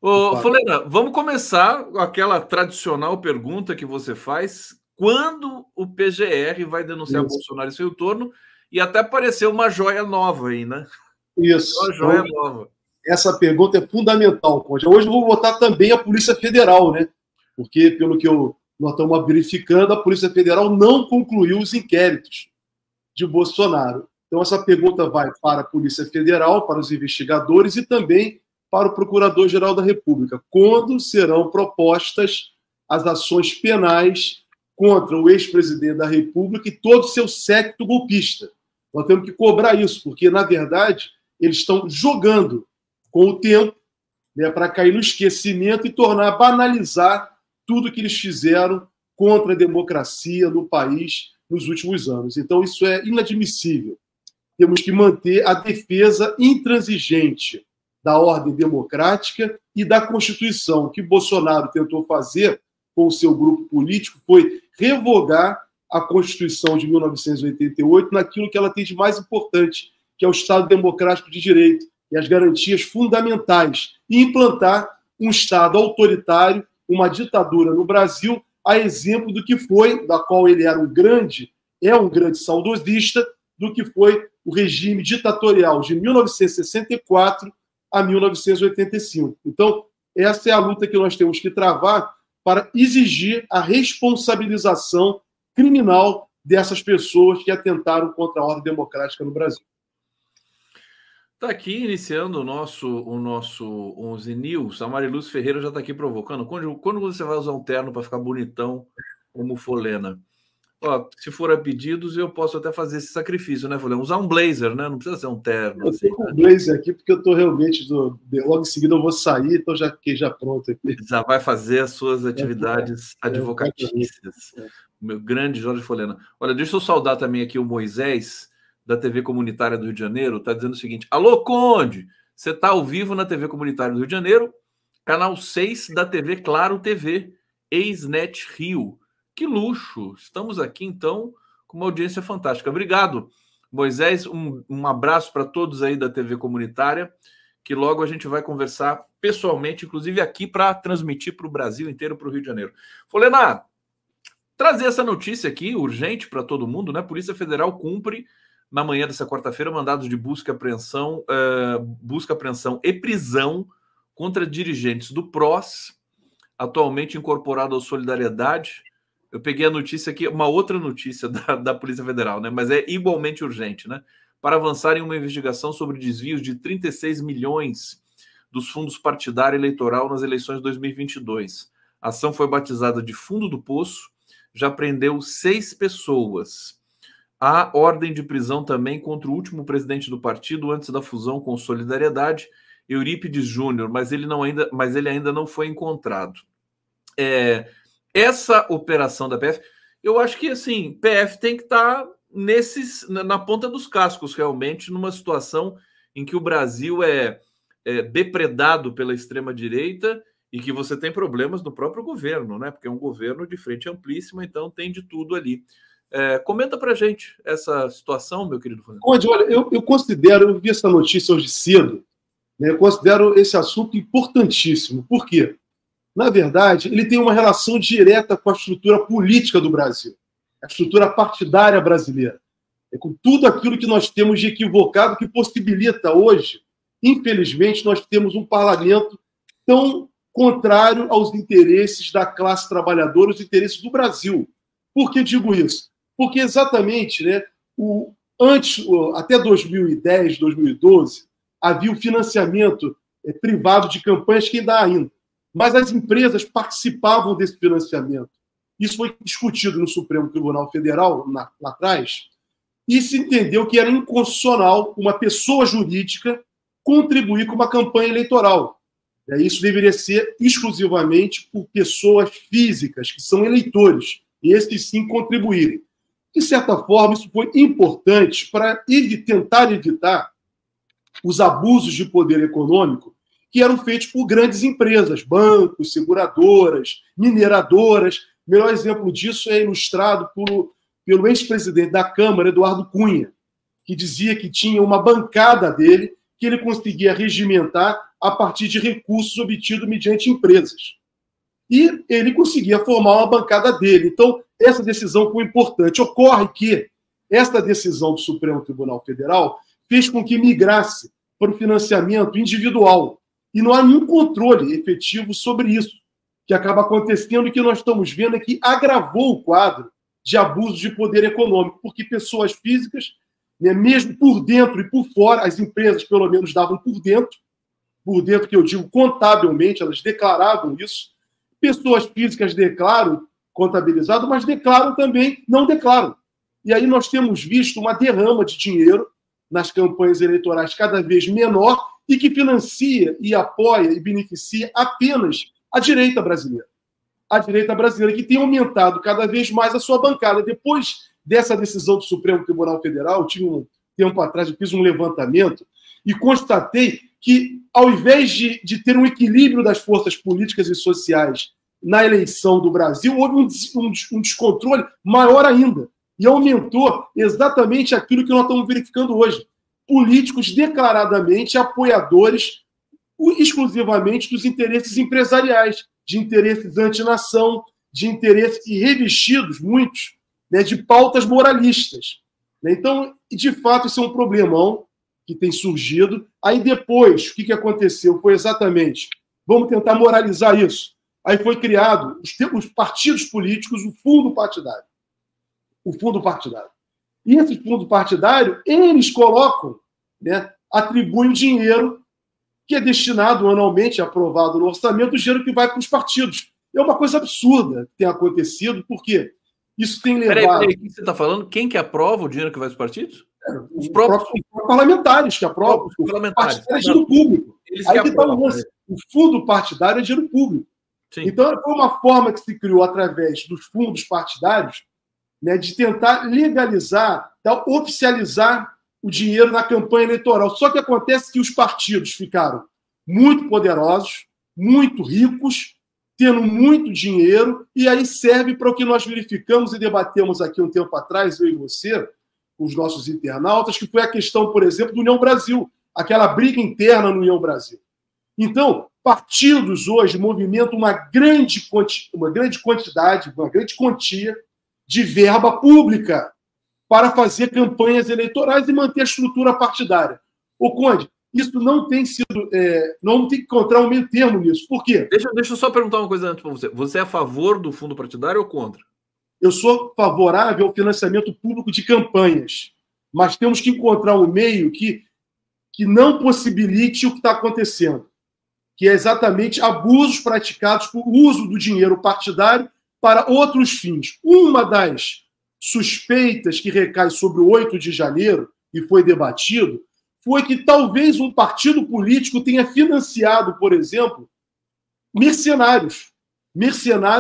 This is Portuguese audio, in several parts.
Ô, Folena, vamos começar com aquela tradicional pergunta que você faz: quando o PGR vai denunciar Bolsonaro em seu turno? E até apareceu uma joia nova aí, né? Isso. Uma joia nova. Essa pergunta é fundamental, Conde. Hoje eu vou botar também a Polícia Federal, né? Porque, pelo que nós estamos verificando, a Polícia Federal não concluiu os inquéritos de Bolsonaro. Então, essa pergunta vai para a Polícia Federal, para os investigadores e também para o Procurador-Geral da República. Quando serão propostas as ações penais contra o ex-presidente da República e todo o seu séquito golpista? Nós temos que cobrar isso, porque, na verdade, eles estão jogando com o tempo, né, para cair no esquecimento e banalizar tudo que eles fizeram contra a democracia no país nos últimos anos. Então, isso é inadmissível. Temos que manter a defesa intransigente da ordem democrática e da Constituição. O que Bolsonaro tentou fazer com o seu grupo político foi revogar a Constituição de 1988 naquilo que ela tem de mais importante, que é o Estado Democrático de Direito e as garantias fundamentais, e implantar um Estado autoritário, uma ditadura no Brasil, a exemplo do que foi, da qual ele era um grande saudosista, do que foi o regime ditatorial de 1964 a 1985. Então, essa é a luta que nós temos que travar para exigir a responsabilização criminal dessas pessoas que atentaram contra a ordem democrática no Brasil. Está aqui iniciando o nosso 11 News. A Mariluz Ferreira já está aqui provocando. Quando você vai usar um terno para ficar bonitão como Folena? Ó, se for a pedidos, eu posso até fazer esse sacrifício, né, Folena? Usar um blazer, né? Não precisa ser um terno. Eu estou com um blazer aqui porque eu estou realmente... Logo em seguida eu vou sair, então já fiquei pronto aqui. Já vai fazer as suas atividades advocatícias. O meu grande Jorge Folena. Olha, deixa eu saudar também aqui o Moisés, da TV Comunitária do Rio de Janeiro, está dizendo o seguinte: alô, Conde, você está ao vivo na TV Comunitária do Rio de Janeiro, canal 6 da TV Claro TV, ex-Net Rio. Que luxo! Estamos aqui, então, com uma audiência fantástica. Obrigado, Moisés. Um abraço para todos aí da TV Comunitária, que logo a gente vai conversar pessoalmente, inclusive aqui para transmitir para o Brasil inteiro, para o Rio de Janeiro. Folena, trazer essa notícia aqui, urgente para todo mundo, né? Polícia Federal cumpre na manhã dessa quarta-feira mandados de busca, apreensão e prisão contra dirigentes do PROS, atualmente incorporado ao Solidariedade. Eu peguei a notícia aqui, uma outra notícia da Polícia Federal, né? Mas é igualmente urgente, né? Para avançar em uma investigação sobre desvios de 36 milhões dos fundos partidário eleitoral nas eleições de 2022. A ação foi batizada de Fundo do Poço, já prendeu 6 pessoas. Há ordem de prisão também contra o último presidente do partido antes da fusão com Solidariedade, Eurípides Júnior, mas ele ainda não foi encontrado. Essa operação da PF, eu acho que assim, PF tem que estar na ponta dos cascos, realmente, numa situação em que o Brasil é depredado pela extrema-direita e que você tem problemas no próprio governo, né? Porque é um governo de frente amplíssima, então tem de tudo ali. Comenta pra gente essa situação, meu querido Fernando. Conde, olha, eu vi essa notícia hoje cedo, né, eu considero esse assunto importantíssimo. Por quê? Na verdade, ele tem uma relação direta com a estrutura política do Brasil, a estrutura partidária brasileira. É com tudo aquilo que nós temos de equivocado que possibilita hoje, infelizmente, nós temos um parlamento tão contrário aos interesses da classe trabalhadora, os interesses do Brasil. Por que digo isso? Porque exatamente, né, até 2010, 2012, havia o financiamento privado de campanhas que ainda há ainda. Mas as empresas participavam desse financiamento. Isso foi discutido no Supremo Tribunal Federal, lá atrás, e se entendeu que era inconstitucional uma pessoa jurídica contribuir com uma campanha eleitoral. Isso deveria ser exclusivamente por pessoas físicas, que são eleitores, e esses sim contribuírem. De certa forma, isso foi importante para tentar evitar os abusos de poder econômico que eram feitos por grandes empresas, bancos, seguradoras, mineradoras. O melhor exemplo disso é ilustrado pelo ex-presidente da Câmara, Eduardo Cunha, que dizia que tinha uma bancada dele que ele conseguia regimentar a partir de recursos obtidos mediante empresas. E ele conseguia formar uma bancada dele. Então, essa decisão foi importante. Ocorre que essa decisão do Supremo Tribunal Federal fez com que migrasse para o financiamento individual. E não há nenhum controle efetivo sobre isso. Que acaba acontecendo e que nós estamos vendo é que agravou o quadro de abuso de poder econômico, porque pessoas físicas, né, mesmo por dentro e por fora, as empresas pelo menos davam por dentro que eu digo contabilmente, elas declaravam isso, pessoas físicas declaram contabilizado, mas declaram também, não declaram. E aí nós temos visto uma derrama de dinheiro nas campanhas eleitorais cada vez menor e que financia e apoia e beneficia apenas a direita brasileira. A direita brasileira que tem aumentado cada vez mais a sua bancada. Depois dessa decisão do Supremo Tribunal Federal, tive um tempo atrás, eu fiz um levantamento e constatei que, ao invés de ter um equilíbrio das forças políticas e sociais na eleição do Brasil, houve um descontrole maior ainda. E aumentou exatamente aquilo que nós estamos verificando hoje. Políticos declaradamente apoiadores exclusivamente dos interesses empresariais, de interesses antinação, de interesses revestidos, muitos, né, de pautas moralistas. Então, de fato, isso é um problemão que tem surgido. Aí depois, o que aconteceu? Foi exatamente, vamos tentar moralizar isso. Aí foi criado os partidos políticos, o fundo partidário. O fundo partidário. E esse fundo partidário, eles colocam, né, atribuem o dinheiro que é destinado anualmente, aprovado no orçamento, o dinheiro que vai para os partidos. É uma coisa absurda que tem acontecido, porque isso tem levado... Peraí, o que você está falando? Quem que aprova o dinheiro que vai para os partidos? Os próprios parlamentares que aprovam. Os parlamentares. É dinheiro público. Eles aí que que aprovam. O fundo partidário é dinheiro público. Sim. Então, foi uma forma que se criou através dos fundos partidários, né, de tentar legalizar, oficializar o dinheiro na campanha eleitoral. Só que acontece que os partidos ficaram muito poderosos, muito ricos, tendo muito dinheiro, e aí serve para o que nós verificamos e debatemos aqui um tempo atrás, eu e você, com os nossos internautas, que foi a questão, por exemplo, do União Brasil, aquela briga interna no União Brasil. Então, partidos hoje movimentam uma grande quantidade, uma grande quantia de verba pública para fazer campanhas eleitorais e manter a estrutura partidária. Ô, Conde, isso não tem sido... não tem que encontrar um meio termo nisso. Por quê? Deixa eu só perguntar uma coisa antes para você. Você é a favor do fundo partidário ou contra? Eu sou favorável ao financiamento público de campanhas, mas temos que encontrar um meio que não possibilite o que está acontecendo, que é exatamente abusos praticados por uso do dinheiro partidário para outros fins. Uma das suspeitas que recai sobre o 8 de janeiro, e foi debatido, foi que talvez um partido político tenha financiado, por exemplo, mercenários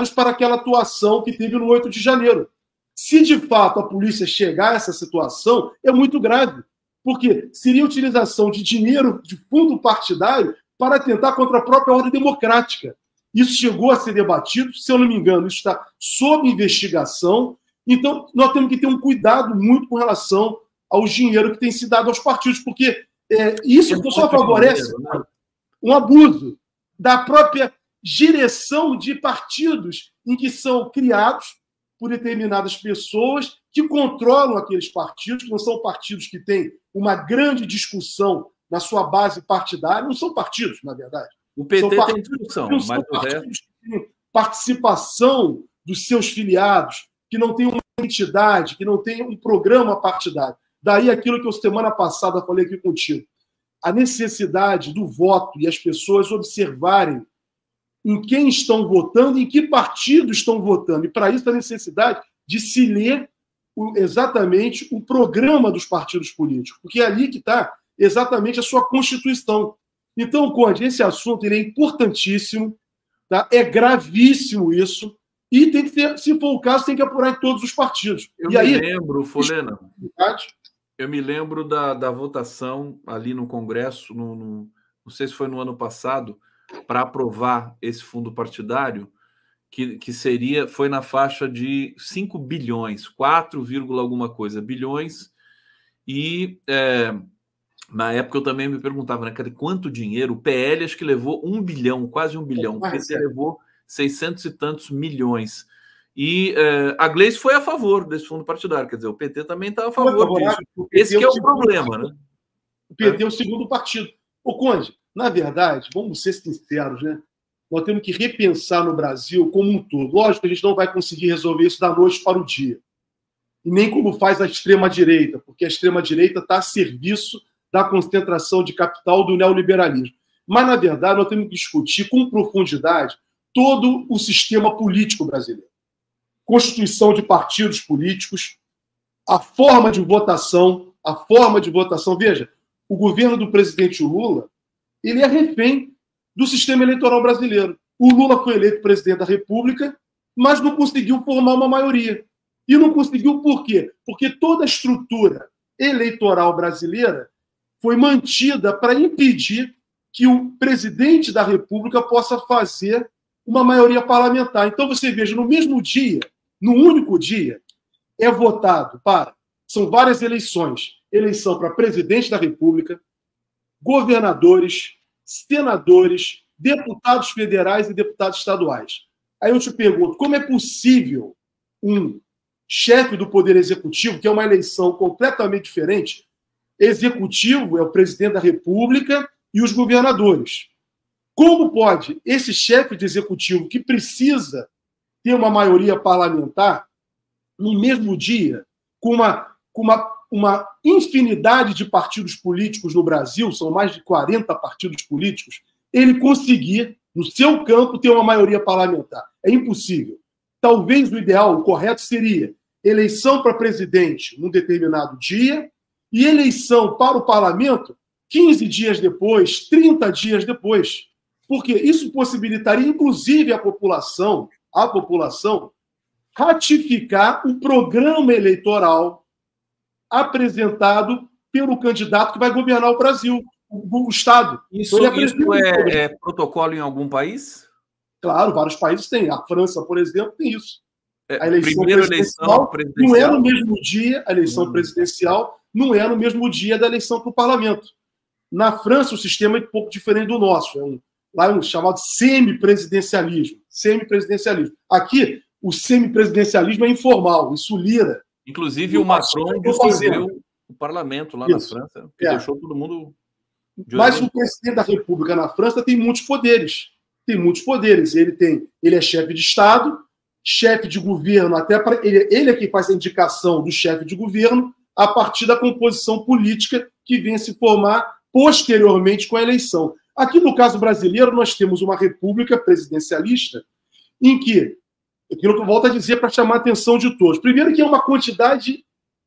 para aquela atuação que teve no 8 de janeiro. Se de fato a polícia chegar a essa situação, é muito grave, porque seria utilização de dinheiro de fundo partidário para atentar contra a própria ordem democrática. Isso chegou a ser debatido, se eu não me engano, isso está sob investigação. Então, nós temos que ter um cuidado muito com relação ao dinheiro que tem se dado aos partidos, porque isso só favorece um abuso da própria direção de partidos em que são criados por determinadas pessoas que controlam aqueles partidos, que não são partidos que têm uma grande discussão na sua base partidária, não são partidos, na verdade. O PT tem discussão, mas o resto... que têm participação dos seus filiados, que não tem uma entidade, que não tem um programa partidário. Daí aquilo que eu semana passada falei aqui contigo. A necessidade do voto e as pessoas observarem em quem estão votando e em que partido estão votando. E para isso a necessidade de se ler exatamente o programa dos partidos políticos, porque é ali que está exatamente a sua Constituição. Então, Conde, esse assunto ele é importantíssimo, tá? É gravíssimo isso, e tem que ter, se for o caso, tem que apurar em todos os partidos. Eu me lembro, Folena, eu me lembro da votação ali no Congresso, não sei se foi no ano passado, para aprovar esse fundo partidário, que foi na faixa de 5 bilhões, 4, alguma coisa bilhões, e Na época eu também me perguntava, né, cara, quanto dinheiro? O PL acho que levou 1 bilhão, quase 1 bilhão. O PT levou 600 e tantos milhões. E a Gleice foi a favor desse fundo partidário, quer dizer, o PT também está a favor disso. Esse que é o problema, né? O PT é o segundo partido. Ô, Conde, na verdade, vamos ser sinceros, né? Nós temos que repensar no Brasil como um todo. Lógico que a gente não vai conseguir resolver isso da noite para o dia. E nem como faz a extrema-direita, porque a extrema-direita está a serviço da concentração de capital do neoliberalismo. Mas, na verdade, nós temos que discutir com profundidade todo o sistema político brasileiro. Constituição de partidos políticos, a forma de votação. Veja, o governo do presidente Lula, ele é refém do sistema eleitoral brasileiro. O Lula foi eleito presidente da República, mas não conseguiu formar uma maioria. E não conseguiu por quê? Porque toda a estrutura eleitoral brasileira foi mantida para impedir que o presidente da República possa fazer uma maioria parlamentar. Então, você veja, no mesmo dia, no único dia, é votado para... São várias eleições. Eleição para presidente da República, governadores, senadores, deputados federais e deputados estaduais. Aí eu te pergunto, como é possível um chefe do Poder Executivo, que é uma eleição completamente diferente, executivo é o presidente da República e os governadores. Como pode esse chefe de executivo, que precisa ter uma maioria parlamentar, no mesmo dia, com uma infinidade de partidos políticos no Brasil, são mais de 40 partidos políticos, ele conseguir, no seu campo, ter uma maioria parlamentar? É impossível. Talvez o ideal, o correto, seria eleição para presidente num determinado dia e eleição para o parlamento 15 dias depois, 30 dias depois. Porque isso possibilitaria, inclusive, a população ratificar o programa eleitoral apresentado pelo candidato que vai governar o Brasil, o Estado. Isso é protocolo em algum país? Claro, vários países têm. A França, por exemplo, tem isso. A eleição presidencial não é no mesmo dia, a eleição presidencial não é no mesmo dia da eleição para o parlamento. Na França, o sistema é um pouco diferente do nosso. Lá é um chamado semipresidencialismo. Aqui, o semipresidencialismo é informal, isso Lira. Inclusive, o Macron dissolveu o parlamento lá na França, que deixou todo mundo... Mas o presidente da República na França tem muitos poderes. Ele é chefe de Estado, chefe de governo, até para ele é quem faz a indicação do chefe de governo a partir da composição política que vem se formar posteriormente com a eleição. Aqui, no caso brasileiro, nós temos uma república presidencialista em que, aquilo que eu volto a dizer para chamar a atenção de todos, primeiro que é uma quantidade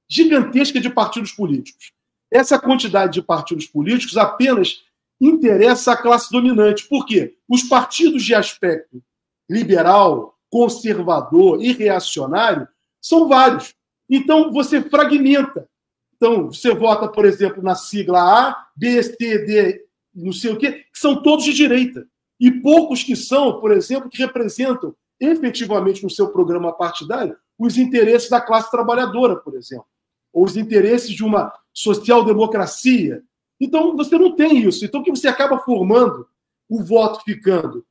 gigantesca de partidos políticos. Essa quantidade de partidos políticos apenas interessa à classe dominante. Por quê? Os partidos de aspecto liberal, conservador e reacionário são vários. Então, você fragmenta. Então, você vota, por exemplo, na sigla A, B, C, D, não sei o quê, que são todos de direita. E poucos que são, por exemplo, que representam efetivamente no seu programa partidário os interesses da classe trabalhadora, por exemplo, ou os interesses de uma social-democracia. Então, você não tem isso. Então, o que você acaba formando, o voto ficando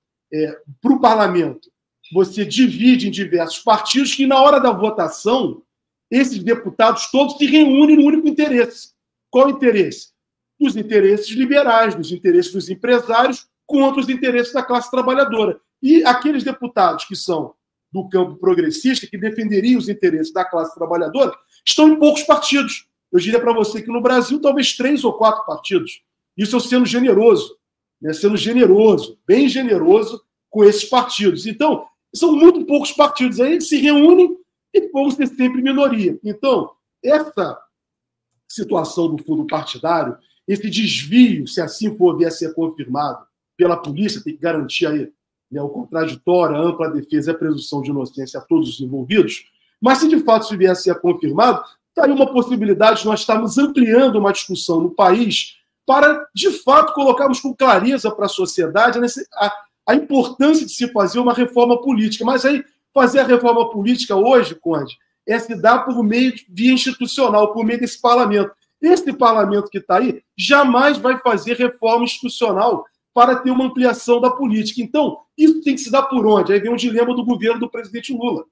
para o parlamento, você divide em diversos partidos que, na hora da votação, esses deputados todos se reúnem no único interesse. Qual o interesse? Dos interesses liberais, dos interesses dos empresários contra os interesses da classe trabalhadora. E aqueles deputados que são do campo progressista, que defenderiam os interesses da classe trabalhadora, estão em poucos partidos. Eu diria para você que no Brasil, talvez 3 ou 4 partidos. Isso eu sendo generoso, né? Sendo generoso, bem generoso com esses partidos. Então, são muito poucos partidos. Aí eles se reúnem e vão ser sempre minoria. Então, essa situação do fundo partidário, esse desvio, se assim for vier a ser confirmado pela polícia, tem que garantir aí, né, o contraditório, a ampla defesa e a presunção de inocência a todos os envolvidos. Mas se de fato isso vier a ser confirmado, está aí uma possibilidade de nós estarmos ampliando uma discussão no país para, de fato, colocarmos com clareza para a sociedade a importância de se fazer uma reforma política. Mas aí, fazer a reforma política hoje, Conde, é se dar por meio de via institucional, por meio desse parlamento. Esse parlamento que está aí jamais vai fazer reforma institucional para ter uma ampliação da política. Então, isso tem que se dar por onde? Aí vem o dilema do governo do presidente Lula.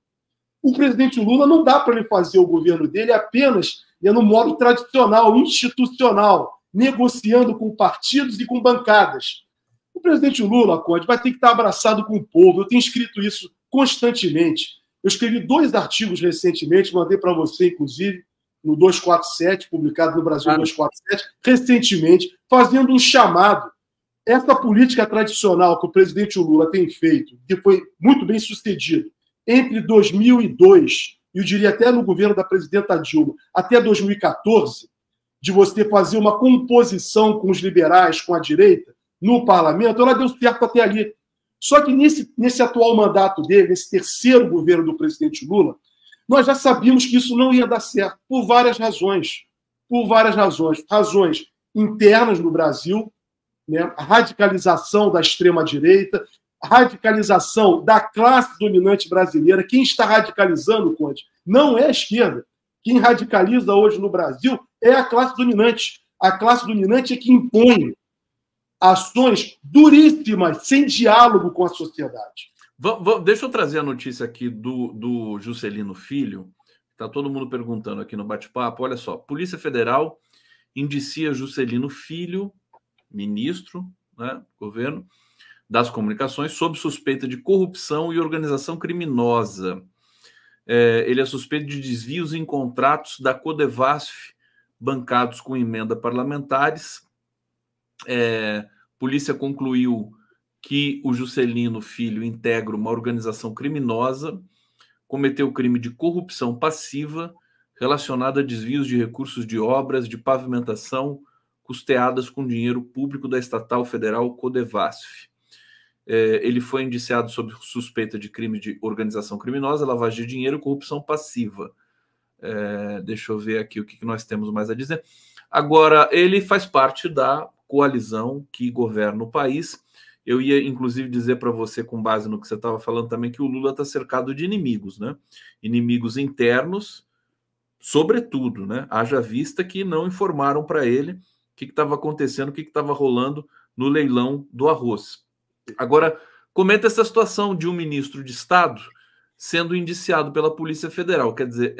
O presidente Lula não dá para ele fazer o governo dele apenas no modo tradicional, institucional, negociando com partidos e com bancadas. O presidente Lula, Conde, vai ter que estar abraçado com o povo. Eu tenho escrito isso constantemente. Eu escrevi 2 artigos recentemente, mandei para você, inclusive, no 247, publicado no Brasil 247, recentemente, fazendo um chamado. Essa política tradicional que o presidente Lula tem feito, que foi muito bem sucedido, entre 2002, e eu diria até no governo da presidenta Dilma, até 2014, de você fazer uma composição com os liberais, com a direita, no parlamento, ela deu certo até ali. Só que nesse atual mandato dele, nesse terceiro governo do presidente Lula, nós já sabíamos que isso não ia dar certo, por várias razões. Por várias razões. Razões internas no Brasil, né? A radicalização da extrema-direita, a radicalização da classe dominante brasileira. Quem está radicalizando, Conde, não é a esquerda. Quem radicaliza hoje no Brasil é a classe dominante. A classe dominante é que impõe ações duríssimas, sem diálogo com a sociedade. Deixa eu trazer a notícia aqui do Juscelino Filho. Está todo mundo perguntando aqui no bate-papo. Olha só, Polícia Federal indicia Juscelino Filho, ministro, né, governo das comunicações, sob suspeita de corrupção e organização criminosa. Ele é suspeito de desvios em contratos da Codevasf, bancados com emenda parlamentares. Polícia concluiu que o Juscelino Filho integra uma organização criminosa, cometeu crime de corrupção passiva relacionada a desvios de recursos de obras de pavimentação custeadas com dinheiro público da estatal federal Codevasf. Ele foi indiciado sob suspeita de crime de organização criminosa, lavagem de dinheiro e corrupção passiva. Deixa eu ver aqui o que nós temos mais a dizer. Agora, ele faz parte da coalizão que governa o país. Eu ia, inclusive, dizer para você, com base no que você estava falando também, que o Lula está cercado de inimigos, né? Inimigos internos, sobretudo, né? Haja vista que não informaram para ele o que estava acontecendo, o que estava rolando no leilão do arroz. Agora, comenta essa situação de um ministro de Estado sendo indiciado pela Polícia Federal. Quer dizer,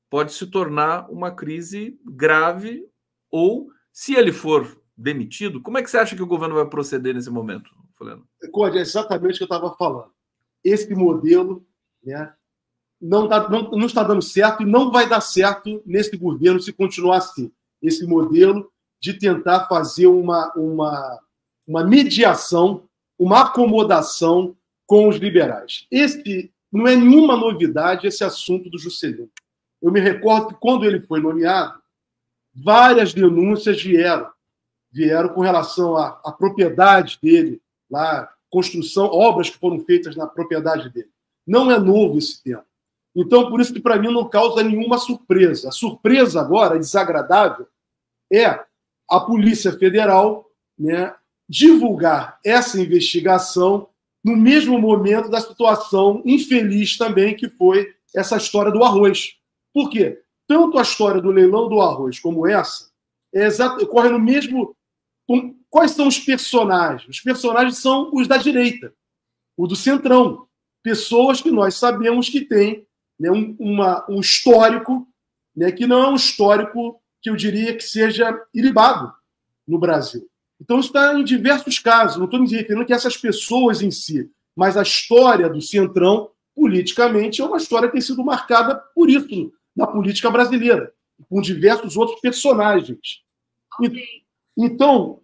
pode se tornar uma crise grave ou, se ele for demitido, como é que você acha que o governo vai proceder nesse momento, Foleno? Conde, é exatamente o que eu estava falando. Esse modelo, né, não está dando certo e não vai dar certo nesse governo se continuar assim. Esse modelo de tentar fazer uma mediação, uma acomodação com os liberais. Esse não é nenhuma novidade, esse assunto do Juscelino. Eu me recordo que, quando ele foi nomeado, várias denúncias vieram com relação à propriedade dele, lá, construção, obras que foram feitas na propriedade dele. Não é novo esse tema. Então, por isso que, para mim, não causa nenhuma surpresa. A surpresa agora, desagradável, é a Polícia Federal, né, divulgar essa investigação no mesmo momento da situação infeliz também que foi essa história do arroz. Por quê? Tanto a história do leilão do arroz como essa ocorre no mesmo... Quais são os personagens? Os personagens são os da direita, o do centrão. Pessoas que nós sabemos que têm, né, um histórico, né, que não é um histórico que eu diria que seja ilibado no Brasil. Então, isso está em diversos casos. Não estou me referindo que essas pessoas em si, mas a história do centrão, politicamente, é uma história que tem sido marcada por isso na política brasileira, com diversos outros personagens. Okay. Então,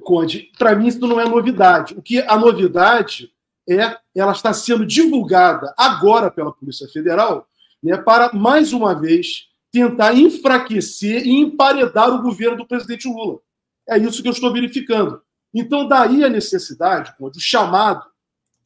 Conde, para mim isso não é novidade. O que a novidade ela está sendo divulgada agora pela Polícia Federal, né, para, mais uma vez, tentar enfraquecer e emparedar o governo do presidente Lula. É isso que eu estou verificando. Então, daí a necessidade, Conde, o chamado,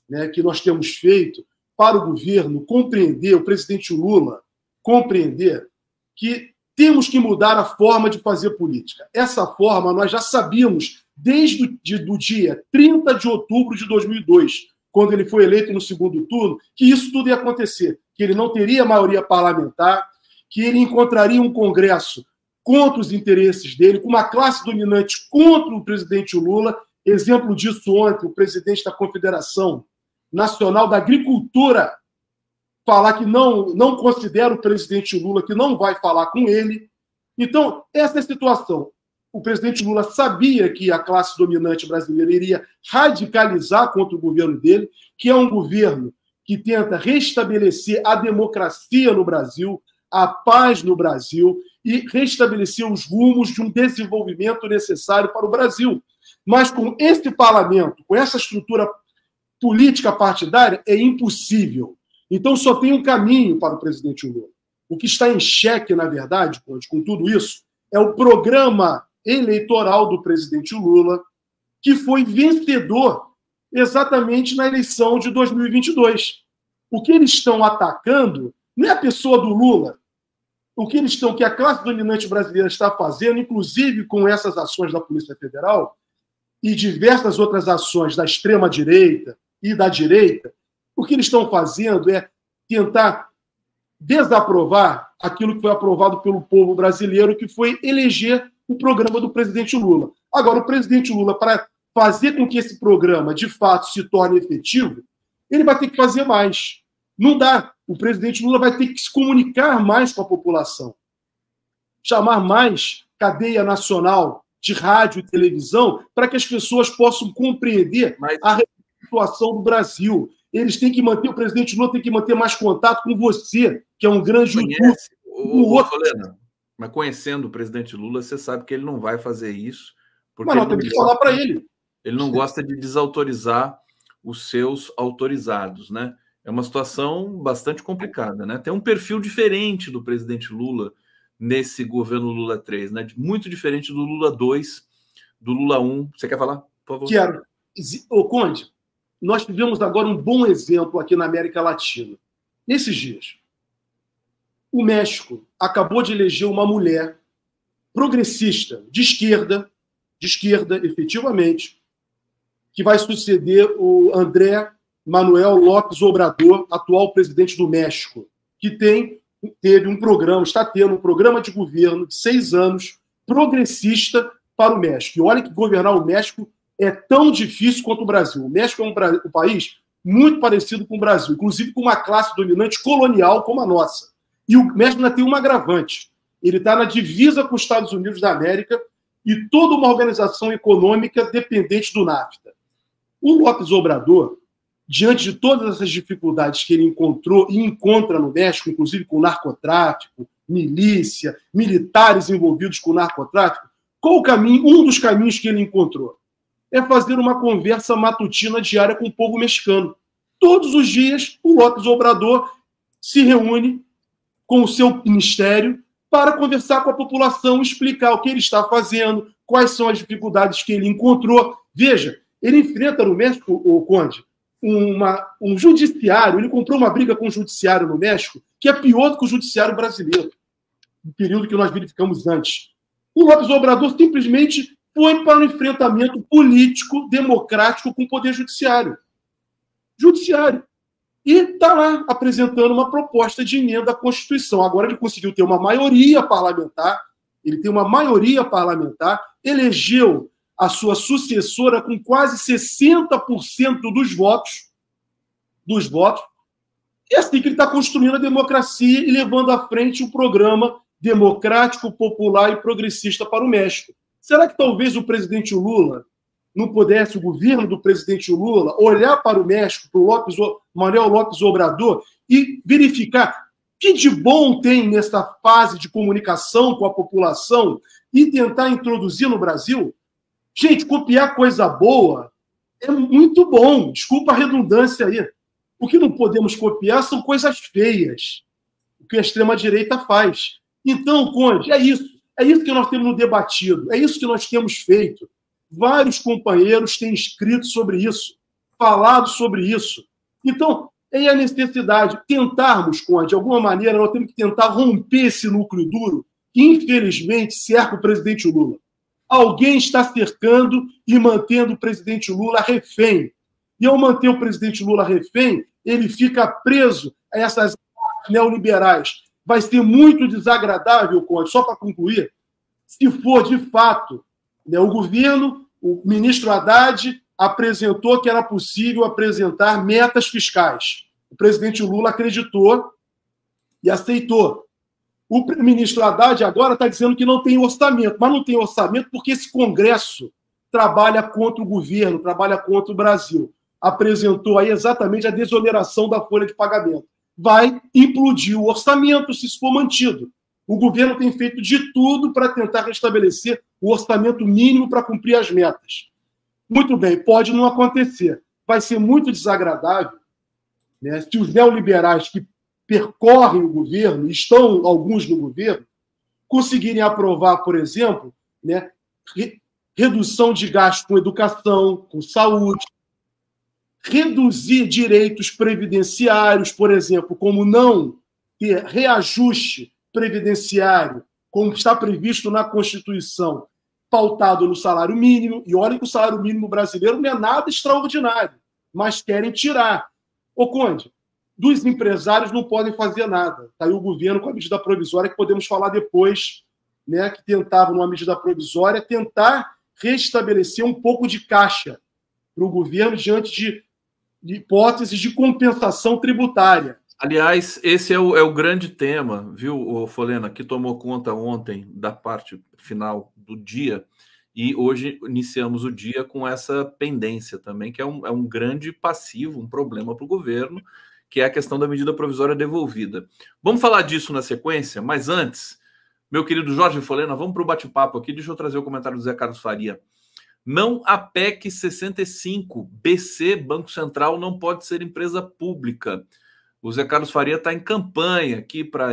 né, que nós temos feito para o governo compreender, o presidente Lula compreender que temos que mudar a forma de fazer política. Essa forma nós já sabíamos desde o dia 30 de outubro de 2002, quando ele foi eleito no segundo turno, que isso tudo ia acontecer, que ele não teria maioria parlamentar, que ele encontraria um Congresso contra os interesses dele, com uma classe dominante contra o presidente Lula. Exemplo disso ontem, o presidente da Confederação Nacional da Agricultura falar que não considera o presidente Lula, que não vai falar com ele. Então, essa é a situação. O presidente Lula sabia que a classe dominante brasileira iria radicalizar contra o governo dele, que é um governo que tenta restabelecer a democracia no Brasil, a paz no Brasil e restabelecer os rumos de um desenvolvimento necessário para o Brasil. Mas com esse parlamento, com essa estrutura política partidária, é impossível. Então só tem um caminho para o presidente Lula. O que está em xeque, na verdade, com tudo isso, é o programa eleitoral do presidente Lula, que foi vencedor exatamente na eleição de 2022. O que eles estão atacando não é a pessoa do Lula. O que a classe dominante brasileira está fazendo, inclusive com essas ações da Polícia Federal e diversas outras ações da extrema-direita e da direita, o que eles estão fazendo é tentar desaprovar aquilo que foi aprovado pelo povo brasileiro, que foi eleger o programa do presidente Lula. Agora, o presidente Lula, para fazer com que esse programa, de fato, se torne efetivo, ele vai ter que fazer mais. Não dá. O presidente Lula vai ter que se comunicar mais com a população, chamar mais cadeia nacional de rádio e televisão para que as pessoas possam compreender a situação do Brasil. Eles têm que manter, o presidente Lula tem que manter mais contato com você, que é um grande youtuber. Mas conhecendo o presidente Lula, você sabe que ele não vai fazer isso. Porque mas nós temos que falar para ele. Ele não gosta de desautorizar os seus autorizados, né? É uma situação bastante complicada, né? Tem um perfil diferente do presidente Lula nesse governo Lula 3, né? Muito diferente do Lula 2, do Lula 1. Você quer falar, por favor? Quero. Ô, Conde, nós tivemos agora um bom exemplo aqui na América Latina. Nesses dias, o México acabou de eleger uma mulher progressista, de esquerda, efetivamente, que vai suceder o Andrés Manuel López Obrador, atual presidente do México, que teve um programa, está tendo um programa de governo de 6 anos progressista para o México. E olha que governar o México é tão difícil quanto o Brasil. O México é um país muito parecido com o Brasil, inclusive com uma classe dominante colonial como a nossa. E o México ainda tem um agravante. Ele está na divisa com os Estados Unidos da América e toda uma organização econômica dependente do NAFTA. O López Obrador, diante de todas essas dificuldades que ele encontrou e encontra no México, inclusive com narcotráfico, milícia, militares envolvidos com narcotráfico, qual o caminho? Um dos caminhos que ele encontrou é fazer uma conversa matutina diária com o povo mexicano. Todos os dias, o López Obrador se reúne com o seu ministério para conversar com a população, explicar o que ele está fazendo, quais são as dificuldades que ele encontrou. Veja, ele enfrenta no México, o Conde, um judiciário, ele comprou uma briga com o judiciário no México, que é pior do que o judiciário brasileiro, no período que nós verificamos antes. O López Obrador simplesmente foi para um enfrentamento político, democrático com o poder judiciário. E está lá apresentando uma proposta de emenda à Constituição. Agora ele conseguiu ter uma maioria parlamentar, elegeu a sua sucessora com quase 60% dos votos, e é assim que ele está construindo a democracia e levando à frente o programa democrático, popular e progressista para o México. Será que talvez o presidente Lula não pudesse, o governo do presidente Lula, olhar para o México, para o Manuel López Obrador e verificar que de bom tem nessa fase de comunicação com a população e tentar introduzir no Brasil? Gente, copiar coisa boa é muito bom. Desculpa a redundância aí. O que não podemos copiar são coisas feias. O que a extrema-direita faz. Então, Conde, é isso. É isso que nós temos debatido. É isso que nós temos feito. Vários companheiros têm escrito sobre isso, falado sobre isso. Então, é a necessidade de tentarmos, Conde, de alguma maneira, nós temos que tentar romper esse núcleo duro que, infelizmente, cerca o presidente Lula. Alguém está cercando e mantendo o presidente Lula refém. E ao manter o presidente Lula refém, ele fica preso a essas neoliberais. Vai ser muito desagradável, Conde, só para concluir, se for de fato, né, o governo, o ministro Haddad apresentou que era possível apresentar metas fiscais. O presidente Lula acreditou e aceitou. O ministro Haddad agora está dizendo que não tem orçamento, mas não tem orçamento porque esse Congresso trabalha contra o governo, trabalha contra o Brasil. Apresentou aí exatamente a desoneração da folha de pagamento. Vai implodir o orçamento se isso for mantido. O governo tem feito de tudo para tentar restabelecer o orçamento mínimo para cumprir as metas. Muito bem, pode não acontecer. Vai ser muito desagradável, né, se os neoliberais que percorrem o governo, estão alguns no governo, conseguirem aprovar, por exemplo, né, redução de gasto com educação, com saúde, reduzir direitos previdenciários, por exemplo, como não ter reajuste previdenciário, como está previsto na Constituição, pautado no salário mínimo, e olhem que o salário mínimo brasileiro não é nada extraordinário, mas querem tirar. Ô, Conde, dos empresários não podem fazer nada. Está aí o governo com a medida provisória, que podemos falar depois, né, que tentava, numa medida provisória, tentar restabelecer um pouco de caixa para o governo diante de hipóteses de compensação tributária. Aliás, esse é o grande tema, viu, Folena, que tomou conta ontem da parte final do dia, e hoje iniciamos o dia com essa pendência também, que é um grande passivo, um problema para o governo, que é a questão da medida provisória devolvida. Vamos falar disso na sequência, mas antes, meu querido Jorge Folena, vamos para o bate-papo aqui. Deixa eu trazer o comentário do Zé Carlos Faria. Não a PEC 65, BC, Banco Central, não pode ser empresa pública. O Zé Carlos Faria está em campanha aqui para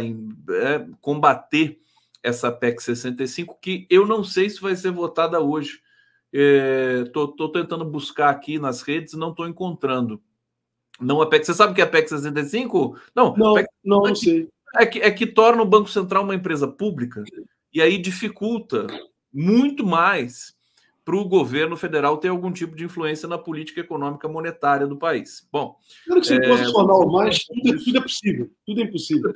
combater essa PEC 65, que eu não sei se vai ser votada hoje. Estou tentando buscar aqui nas redes, não estou encontrando. Não a PEC. Você sabe o que é a PEC 65? Não, PEC, não sei. É que torna o Banco Central uma empresa pública e aí dificulta muito mais para o governo federal ter algum tipo de influência na política econômica monetária do país. Bom, eu não sei constitucional, mas tudo é possível. Tudo é impossível.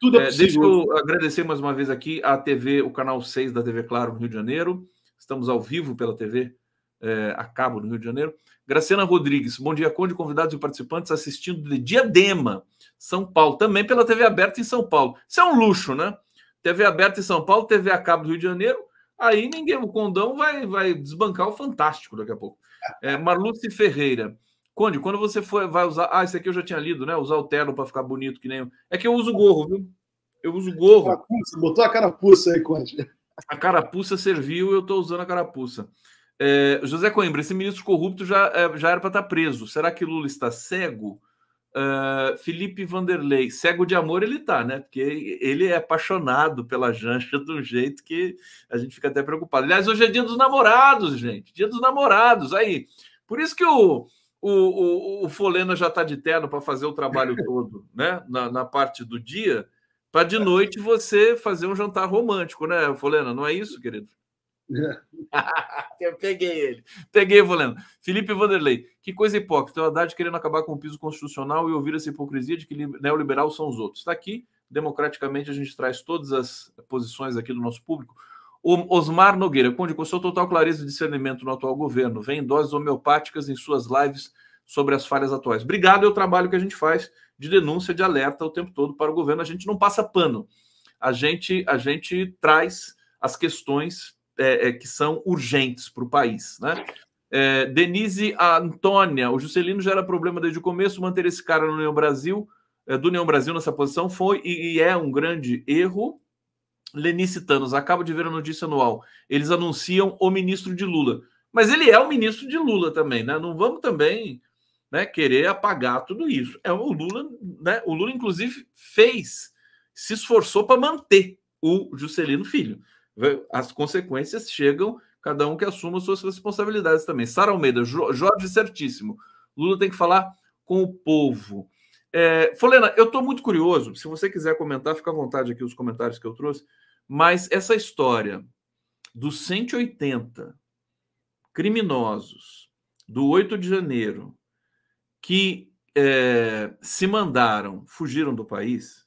Tudo é possível. Deixa eu agradecer mais uma vez aqui a TV, o canal 6 da TV Claro, no Rio de Janeiro. Estamos ao vivo pela TV a cabo no Rio de Janeiro. Graciana Rodrigues, bom dia, Conde, convidados e participantes assistindo de Diadema, São Paulo, também pela TV aberta em São Paulo. Isso é um luxo, né? TV aberta em São Paulo, TV a cabo do Rio de Janeiro, aí o Condão vai desbancar o Fantástico daqui a pouco. Marluce Ferreira, Conde, quando você vai usar... esse aqui eu já tinha lido, né? Usar o terno para ficar bonito que nem... É que eu uso gorro, viu? Eu uso gorro. Carapuça, botou a carapuça aí, Conde. A carapuça serviu, eu estou usando a carapuça. José Coimbra, esse ministro corrupto já era para estar preso. Será que Lula está cego? Felipe Vanderlei, cego de amor ele está, né? Porque ele é apaixonado pela Janja de um jeito que a gente fica até preocupado. Aliás, hoje é dia dos namorados, gente. Dia dos namorados. Aí, por isso que o Folena já está de terno para fazer o trabalho todo, né? Na parte do dia, para de noite você fazer um jantar romântico, né, Folena? Não é isso, querido? Eu peguei, Folena. Felipe Vanderlei, que coisa hipócrita, o Haddad querendo acabar com o piso constitucional e ouvir essa hipocrisia de que neoliberal são os outros. Está aqui, democraticamente a gente traz todas as posições aqui do nosso público. O Osmar Nogueira, Conde, com sua total clareza e discernimento no atual governo, vem em doses homeopáticas em suas lives sobre as falhas atuais. Obrigado, é o trabalho que a gente faz de denúncia, de alerta o tempo todo para o governo. A gente não passa pano, a gente traz as questões que são urgentes para o país, né? Denise Antônia, o Juscelino já era problema desde o começo, manter esse cara no União Brasil, do União Brasil nessa posição foi e é um grande erro. Lenice Thanos, acabo de ver a notícia anual, eles anunciam o ministro de Lula, mas ele é o ministro de Lula também, né? Não vamos também, né, querer apagar tudo isso. O Lula, né? O Lula inclusive se esforçou para manter o Juscelino Filho. As consequências chegam, cada um que assuma as suas responsabilidades também. Sara Almeida, Jorge, certíssimo. Lula tem que falar com o povo. Folena, eu estou muito curioso. Se você quiser comentar, fica à vontade aqui os comentários que eu trouxe. Mas essa história dos 180 criminosos do 8 de janeiro que fugiram do país,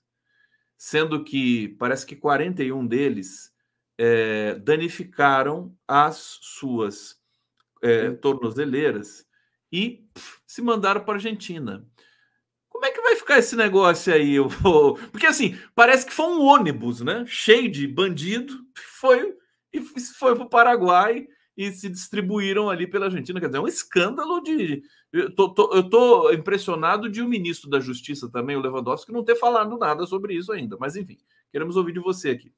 sendo que parece que 41 deles danificaram as suas tornozeleiras e se mandaram para a Argentina. Como é que vai ficar esse negócio aí? Porque assim, parece que foi um ônibus, né? Cheio de bandido, foi para o Paraguai e se distribuíram ali pela Argentina. Quer dizer, é um escândalo de. Eu tô impressionado de o ministro da Justiça também, o Lewandowski, não ter falado nada sobre isso ainda. Mas enfim, queremos ouvir de você aqui.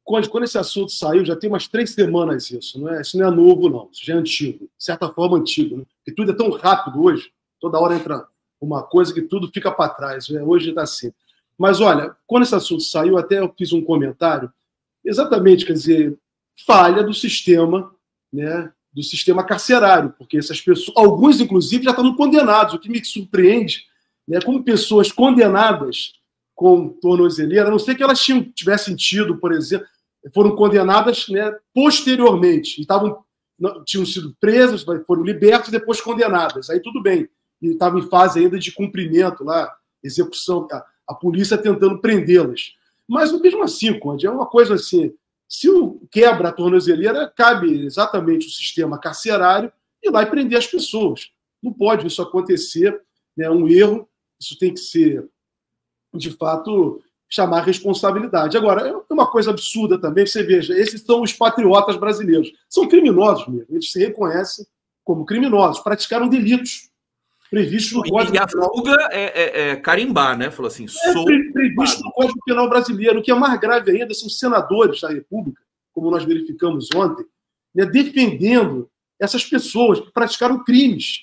Quando esse assunto saiu, já tem umas 3 semanas isso, não é? Isso não é novo, não. Isso já é antigo, de certa forma antigo, né? Porque tudo é tão rápido hoje, toda hora entra uma coisa que tudo fica para trás. Né? Hoje está assim. Mas olha, quando esse assunto saiu, até eu fiz um comentário, exatamente, quer dizer, falha do sistema, né? Do sistema carcerário, porque essas pessoas, alguns inclusive já estavam condenados, o que me surpreende, né? Como pessoas condenadas com tornozeleira, a não ser que elas tivessem tido, por exemplo, foram condenadas, né, posteriormente, e tinham sido presas, foram libertas e depois condenadas. Aí tudo bem. E estavam em fase ainda de cumprimento lá, execução, a polícia tentando prendê-las. Mas mesmo assim, Conde, é uma coisa assim, se quebra a tornozeleira, cabe exatamente o sistema carcerário ir lá e prender as pessoas. Não pode isso acontecer, né, é um erro, isso tem que ser, de fato, chamar responsabilidade. Agora, é uma coisa absurda também, você veja, esses são os patriotas brasileiros. São criminosos mesmo, eles se reconhecem como criminosos, praticaram delitos previstos no Código Penal. E a fuga é carimbar, né? Falou assim, previsto no Código Penal brasileiro. O que é mais grave ainda são senadores da República, como nós verificamos ontem, né, defendendo essas pessoas que praticaram crimes.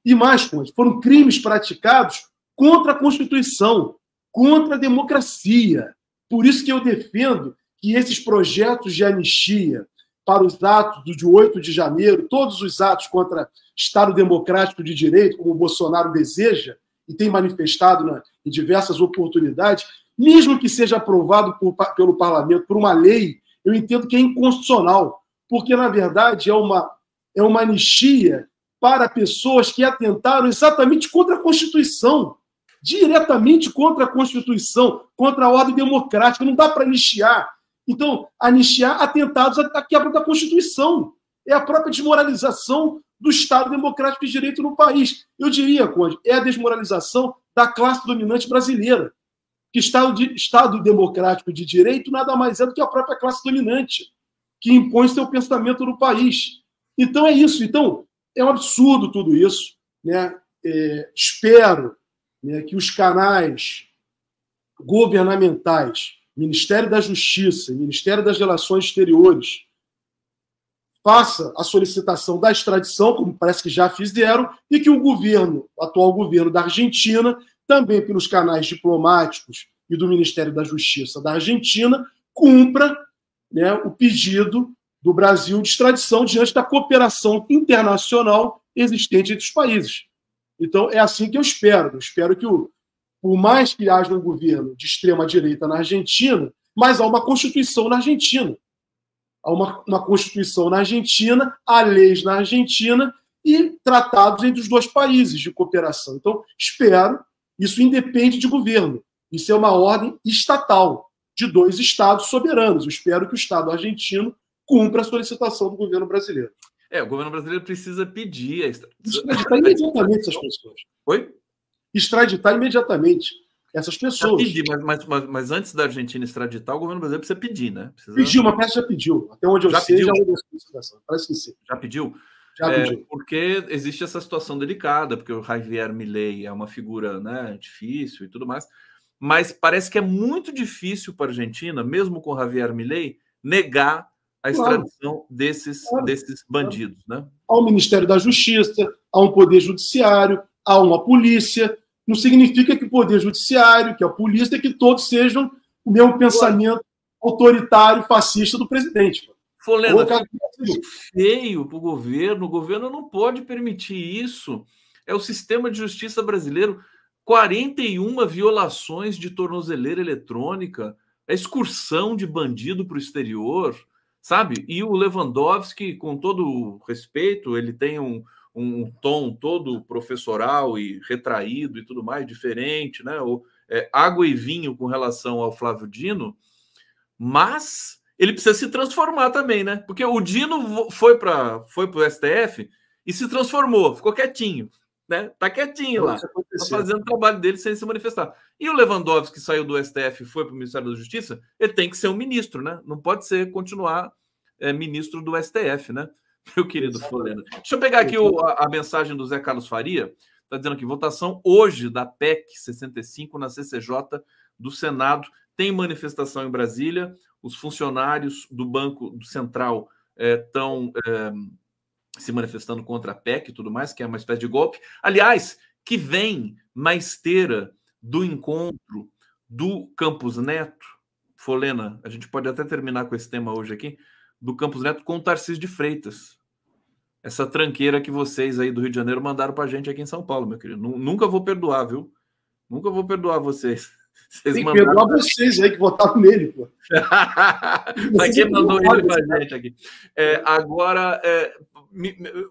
E mais, Conde, foram crimes praticados contra a Constituição, contra a democracia. Por isso que eu defendo que esses projetos de anistia para os atos de 8 de janeiro, todos os atos contra Estado Democrático de Direito, como o Bolsonaro deseja e tem manifestado em diversas oportunidades, mesmo que seja aprovado pelo parlamento por uma lei, eu entendo que é inconstitucional, porque, na verdade, é uma anistia para pessoas que atentaram exatamente contra a Constituição, diretamente contra a Constituição, contra a ordem democrática. Não dá para anistiar. Então, anistiar atentados à quebra da Constituição. É a própria desmoralização do Estado Democrático de Direito no país. Eu diria, Conde, é a desmoralização da classe dominante brasileira. Que Estado Democrático de Direito nada mais é do que a própria classe dominante, que impõe seu pensamento no país. Então, é isso. Então, é um absurdo tudo isso. Né? Espero, né, que os canais governamentais, Ministério da Justiça, Ministério das Relações Exteriores, faça a solicitação da extradição, como parece que já fizeram, e que o atual governo da Argentina, também pelos canais diplomáticos e do Ministério da Justiça da Argentina, cumpra, né, o pedido do Brasil de extradição diante da cooperação internacional existente entre os países. Então, é assim que eu espero. Eu espero que, por mais que haja um governo de extrema-direita na Argentina, mas há uma Constituição na Argentina. Há uma Constituição na Argentina, há leis na Argentina e tratados entre os dois países de cooperação. Então, espero, isso independe de governo. Isso é uma ordem estatal de 2 estados soberanos. Eu espero que o Estado argentino cumpra a solicitação do governo brasileiro. O governo brasileiro precisa pedir a extraditar imediatamente essas pessoas. Oi? Extraditar imediatamente essas pessoas. Pedir, mas antes da Argentina extraditar, o governo brasileiro precisa pedir, né? Pediu, uma peça já pediu. Até onde eu sei, já houve essa solicitação. Parece que sim. Já pediu? Já pediu. Porque existe essa situação delicada, porque o Javier Milei é uma figura, né, difícil e tudo mais, mas parece que é muito difícil para a Argentina, mesmo com o Javier Milei, negar a extradição desses bandidos. Né? Há um Ministério da Justiça, há um Poder Judiciário, há uma polícia. Não significa que o Poder Judiciário, que a polícia, que todos sejam o mesmo pensamento autoritário, fascista do presidente. Folena, feio para o governo não pode permitir isso. É o sistema de justiça brasileiro, 41 violações de tornozeleira eletrônica, a excursão de bandido para o exterior, sabe? E o Lewandowski, com todo respeito, ele tem um tom todo professoral e retraído e tudo mais, diferente, né? Água e vinho com relação ao Flávio Dino, mas ele precisa se transformar também, né? Porque o Dino foi para o STF e se transformou, ficou quietinho, né? Tá quietinho lá, tá fazendo o trabalho dele sem se manifestar. E o Lewandowski, que saiu do STF e foi para o Ministério da Justiça, ele tem que ser um ministro, né? Não pode ser continuar ministro do STF, né? Meu querido Folena. Deixa eu pegar aqui a mensagem do Zé Carlos Faria. Está dizendo aqui, votação hoje da PEC 65 na CCJ do Senado. Tem manifestação em Brasília. Os funcionários do Banco Central estão se manifestando contra a PEC e tudo mais, que é uma espécie de golpe. Aliás, que vem na esteira do encontro do Campos Neto. Folena, a gente pode até terminar com esse tema hoje aqui, do Campos Neto com o Tarcísio de Freitas. Essa tranqueira que vocês aí do Rio de Janeiro mandaram para a gente aqui em São Paulo, meu querido. Nunca vou perdoar, viu? Nunca vou perdoar vocês. Tem que perdoar vocês aí que votaram nele, pô. Mas quem mandou ele para a gente aqui? Agora,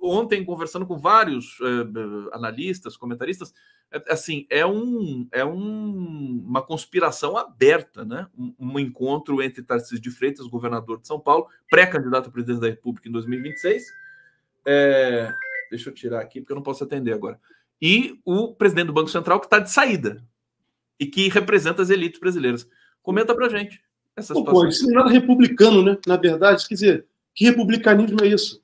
ontem, conversando com vários analistas, comentaristas, assim, uma conspiração aberta, né? Um encontro entre Tarcísio de Freitas, governador de São Paulo, pré-candidato à presidência da República em 2026. Deixa eu tirar aqui, porque eu não posso atender agora. E o presidente do Banco Central, que está de saída e que representa as elites brasileiras. Comenta pra gente essa situação. Isso não é nada republicano, né? Na verdade, quer dizer, que republicanismo é isso?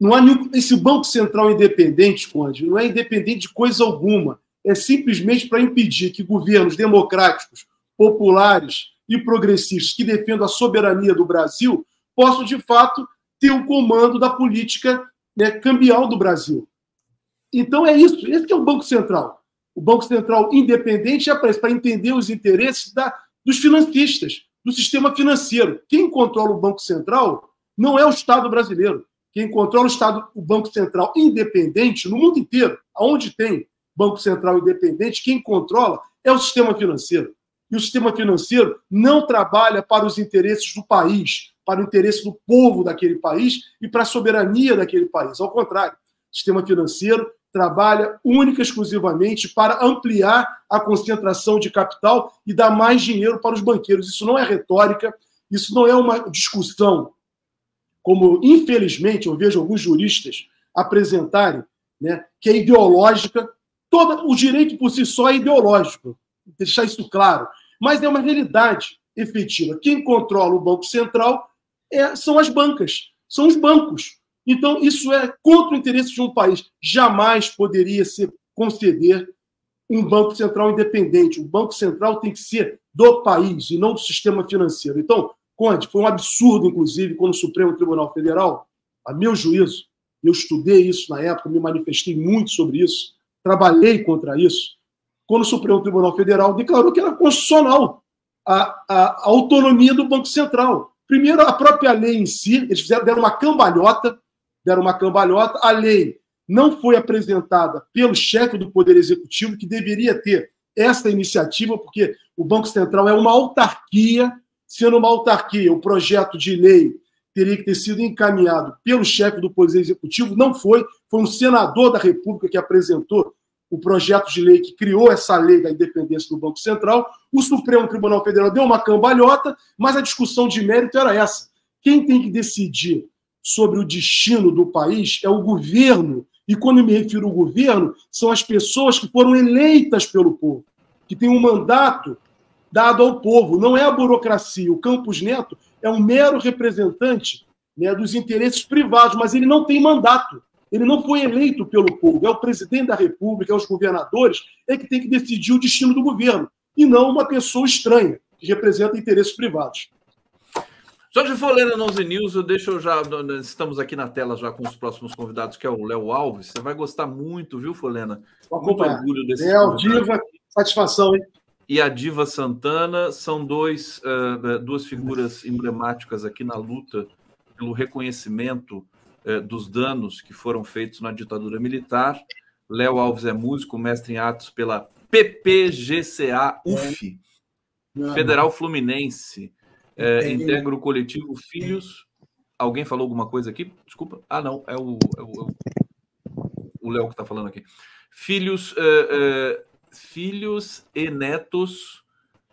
Não há nenhum... Esse Banco Central independente, Conde, não é independente de coisa alguma. É simplesmente para impedir que governos democráticos, populares e progressistas que defendam a soberania do Brasil possam, de fato, ter o comando da política, né, cambial do Brasil. Então é isso. Esse que é o Banco Central. O Banco Central independente é para entender os interesses dos financistas, do sistema financeiro. Quem controla o Banco Central não é o Estado brasileiro. Quem controla o Banco Central independente no mundo inteiro, aonde tem Banco Central independente, quem controla é o sistema financeiro. E o sistema financeiro não trabalha para os interesses do país, para o interesse do povo daquele país e para a soberania daquele país. Ao contrário, o sistema financeiro trabalha única e exclusivamente para ampliar a concentração de capital e dar mais dinheiro para os banqueiros. Isso não é retórica, isso não é uma discussão, como, infelizmente, eu vejo alguns juristas apresentarem, né, que é ideológica. O direito por si só é ideológico, deixar isso claro, mas é uma realidade efetiva. Quem controla o Banco Central são as bancas, são os bancos. Então, isso é contra o interesse de um país. Jamais poderia se conceder um Banco Central independente. O Banco Central tem que ser do país e não do sistema financeiro. Então, Conde, foi um absurdo, inclusive, quando o Supremo Tribunal Federal, a meu juízo, eu estudei isso na época, me manifestei muito sobre isso, trabalhei contra isso, quando o Supremo Tribunal Federal declarou que era constitucional a autonomia do Banco Central. Primeiro, a própria lei em si, eles deram uma cambalhota, a lei não foi apresentada pelo chefe do Poder Executivo, que deveria ter essa iniciativa, porque o Banco Central é uma autarquia. Sendo uma autarquia, o projeto de lei teria que ter sido encaminhado pelo chefe do Poder Executivo, não foi um senador da República que apresentou o projeto de lei que criou essa lei da independência do Banco Central. O Supremo Tribunal Federal deu uma cambalhota, mas a discussão de mérito era essa. Quem tem que decidir sobre o destino do país é o governo, e quando me refiro ao governo, são as pessoas que foram eleitas pelo povo, que têm um mandato dado ao povo, não é a burocracia. O Campos Neto é um mero representante, né, dos interesses privados, mas ele não tem mandato. Ele não foi eleito pelo povo. É o presidente da República, é os governadores, é que tem que decidir o destino do governo, e não uma pessoa estranha, que representa interesses privados. Jorge Folena, no Onze News, estamos aqui na tela já com os próximos convidados, que é o Léo Alves. Você vai gostar muito, viu, Folena? Muito orgulho desse Léo, Diva, satisfação, hein? E a Diva Santana são duas figuras emblemáticas aqui na luta pelo reconhecimento dos danos que foram feitos na ditadura militar. Léo Alves é músico, mestre em artes pela PPGCA-UF, Federal Fluminense, integra o coletivo Filhos... Alguém falou alguma coisa aqui? Desculpa. Ah, não, é o Léo que está falando aqui. Filhos e netos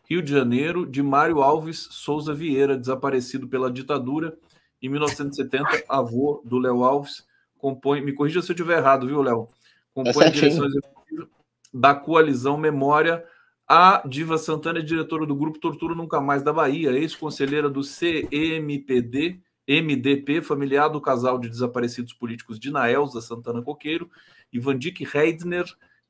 Rio de Janeiro, de Mário Alves Souza Vieira, desaparecido pela ditadura em 1970, avô do Léo Alves, compõe, me corrija se eu estiver errado, viu, Léo? Compõe a direção executiva da Coalizão Memória. A Diva Santana é diretora do Grupo Tortura Nunca Mais da Bahia, ex-conselheira do CMPD, MDP, familiar do casal de desaparecidos políticos de Naelza Santana Coqueiro e Vandique Reidner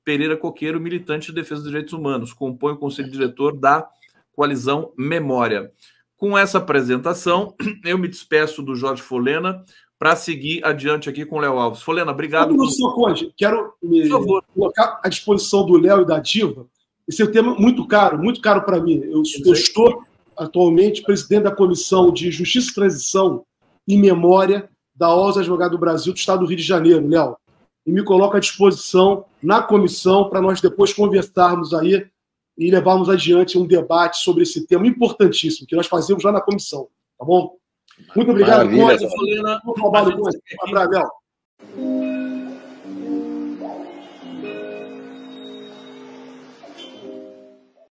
Pereira Coqueiro, militante de defesa dos direitos humanos. Compõe o conselho diretor da Coalizão Memória. Com essa apresentação, eu me despeço do Jorge Folena para seguir adiante aqui com o Léo Alves. Folena, obrigado. Senhor Conde, quero colocar à disposição do Léo e da Diva. Esse é um tema muito caro para mim. Eu estou atualmente presidente da Comissão de Justiça e Transição e Memória da OAS Advogado do Brasil do Estado do Rio de Janeiro, Léo. E me coloco à disposição na comissão para nós depois conversarmos aí e levarmos adiante um debate sobre esse tema importantíssimo que nós fazemos lá na comissão, tá bom? Muito obrigado, Conde. Folena. Um abraço, Léo.